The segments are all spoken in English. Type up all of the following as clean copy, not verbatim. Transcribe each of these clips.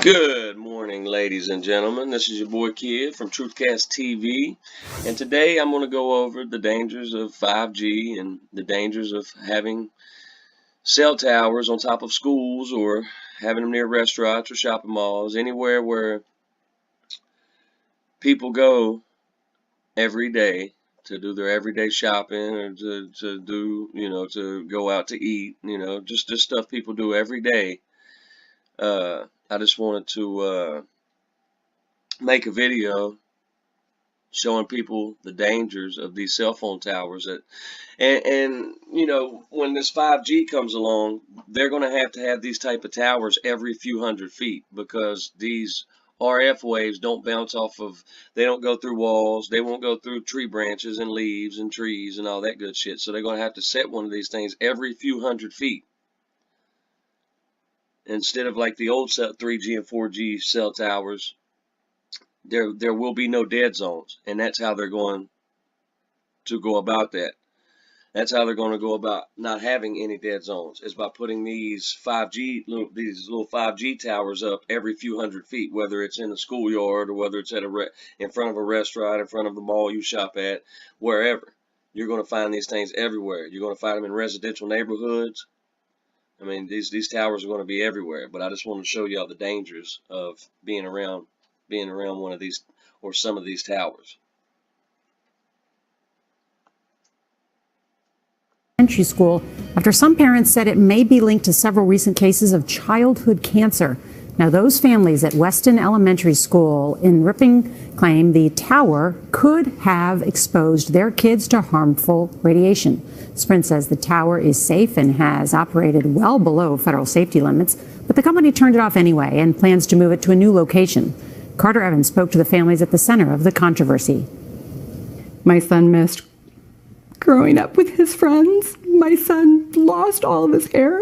Good morning, ladies and gentlemen. This is your boy Kid from Truthcast TV, and today I'm going to go over the dangers of 5G and the dangers of having cell towers on top of schools or having them near restaurants or shopping malls, anywhere where people go every day to do their everyday shopping or to do, to go out to eat, just stuff people do every day. I just wanted to make a video showing people the dangers of these cell phone towers and when this 5G comes along, they're going to have these type of towers every few hundred feet, because these RF waves don't bounce off of, they don't go through walls, they won't go through tree branches and leaves and trees and all that good shit. So they're going to have to set one of these things every few hundred feet, instead of like the old 3G and 4G cell towers. There will be no dead zones, and that's how they're going to go about that. That's how they're going to go about not having any dead zones, is by putting these little 5G towers up every few hundred feet, whether it's in a schoolyard or whether it's at in front of a restaurant, in front of the mall you shop at, wherever. You're going to find these things everywhere. You're going to find them in residential neighborhoods. I mean, these towers are going to be everywhere, but I just want to show y'all the dangers of being around one of these or some of these towers. Elementary school, after some parents said it may be linked to several recent cases of childhood cancer. Now, those families at Weston Elementary School in Ripping claim the tower could have exposed their kids to harmful radiation. Sprint says the tower is safe and has operated well below federal safety limits, but the company turned it off anyway and plans to move it to a new location. Carter Evans spoke to the families at the center of the controversy. My son missed growing up with his friends. My son lost all of his hair.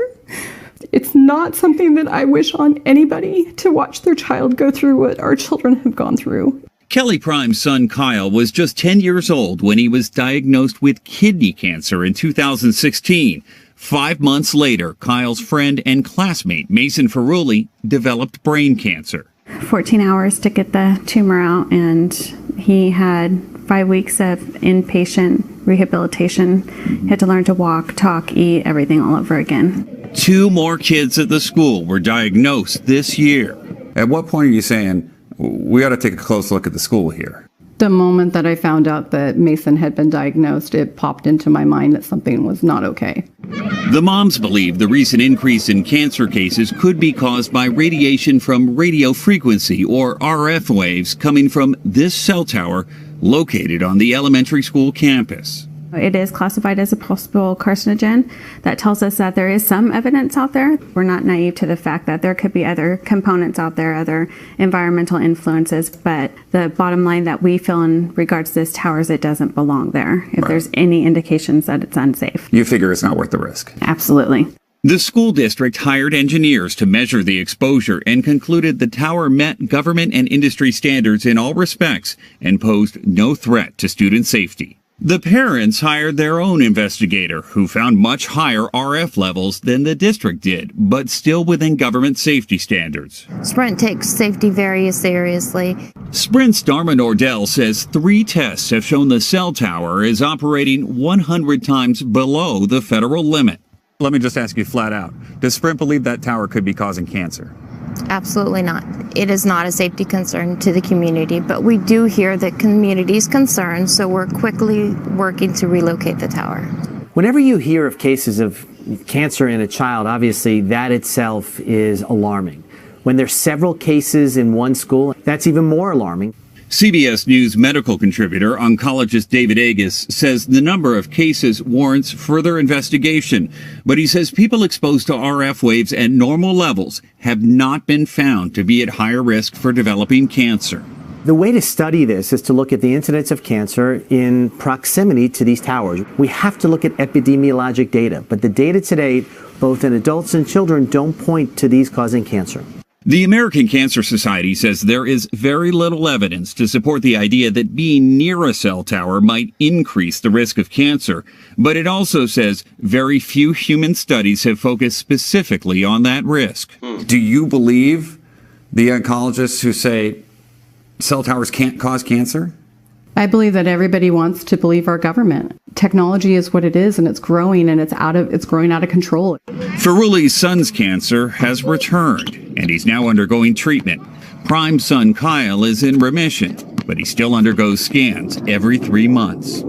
It's not something that I wish on anybody, to watch their child go through what our children have gone through. Kelly Prime's son Kyle was just 10 years old when he was diagnosed with kidney cancer in 2016. 5 months later, Kyle's friend and classmate Mason Ferrulli developed brain cancer. 14 hours to get the tumor out, and he had 5 weeks of inpatient rehabilitation. He had to learn to walk, talk, eat, everything all over again. 2 more kids at the school were diagnosed this year. At what point are you saying, we ought to take a close look at the school here? The moment that I found out that Mason had been diagnosed, it popped into my mind that something was not okay. The moms believe the recent increase in cancer cases could be caused by radiation from radio frequency, or RF waves, coming from this cell tower located on the elementary school campus. It is classified as a possible carcinogen. That tells us that there is some evidence out there. We're not naive to the fact that there could be other components out there, other environmental influences, but the bottom line that we feel in regards to this tower is it doesn't belong there if there's any indications that it's unsafe. You figure it's not worth the risk? Absolutely. The school district hired engineers to measure the exposure and concluded the tower met government and industry standards in all respects and posed no threat to student safety. The parents hired their own investigator, who found much higher RF levels than the district did, but still within government safety standards. Sprint takes safety very seriously. Sprint's Dharma Nordell says 3 tests have shown the cell tower is operating 100 times below the federal limit. Let me just ask you flat out, does Sprint believe that tower could be causing cancer? Absolutely not. It is not a safety concern to the community, but we do hear the community's concerns, so we're quickly working to relocate the tower. Whenever you hear of cases of cancer in a child, obviously that itself is alarming. When there's several cases in one school, that's even more alarming. CBS News medical contributor, oncologist David Agus, says the number of cases warrants further investigation, but he says people exposed to RF waves at normal levels have not been found to be at higher risk for developing cancer. The way to study this is to look at the incidence of cancer in proximity to these towers. We have to look at epidemiologic data, but the data today, both in adults and children, don't point to these causing cancer. The American Cancer Society says there is very little evidence to support the idea that being near a cell tower might increase the risk of cancer, but it also says very few human studies have focused specifically on that risk. Do you believe The oncologists who say cell towers can't cause cancer? I believe that everybody wants to believe our government. Technology is what it is, and it's growing, and it's growing out of control. Feruli's son's cancer has returned, and he's now undergoing treatment. Prime's son Kyle is in remission, but he still undergoes scans every 3 months.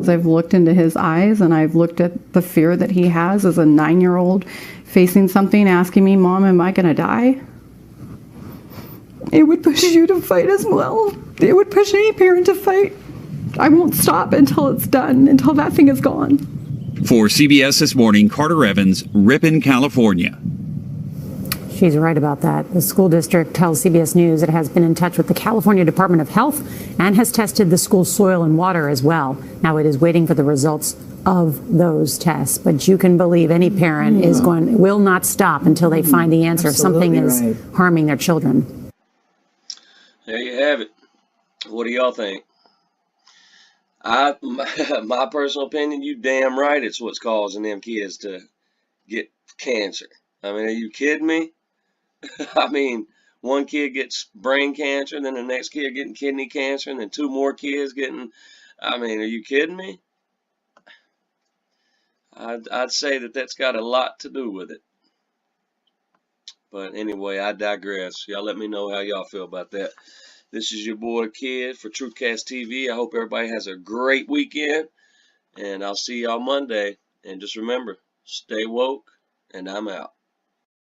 I've looked into his eyes, and I've looked at the fear that he has as a 9-year-old facing something, asking me, "Mom, am I going to die?" It would push you to fight as well. It would push any parent to fight. I won't stop until it's done, until that thing is gone. For CBS This Morning, Carter Evans, Ripon, California. She's right about that. The school district tells CBS News it has been in touch with the California Department of Health and has tested the school's soil and water as well. Now it is waiting for the results of those tests. But you can believe any parent will not stop until they find the answer if something is harming their children. There you have it. What do y'all think? My personal opinion, you damn right it's what's causing them kids to get cancer. I mean, are you kidding me? I mean, one kid gets brain cancer, and then the next kid getting kidney cancer, and then 2 more kids getting, I mean, are you kidding me? I'd say that that's got a lot to do with it. But anyway, I digress. Y'all let me know how y'all feel about that. This is your boy Kid for Truthcast TV. I hope everybody has a great weekend, and I'll see y'all Monday. And just remember, stay woke, and I'm out.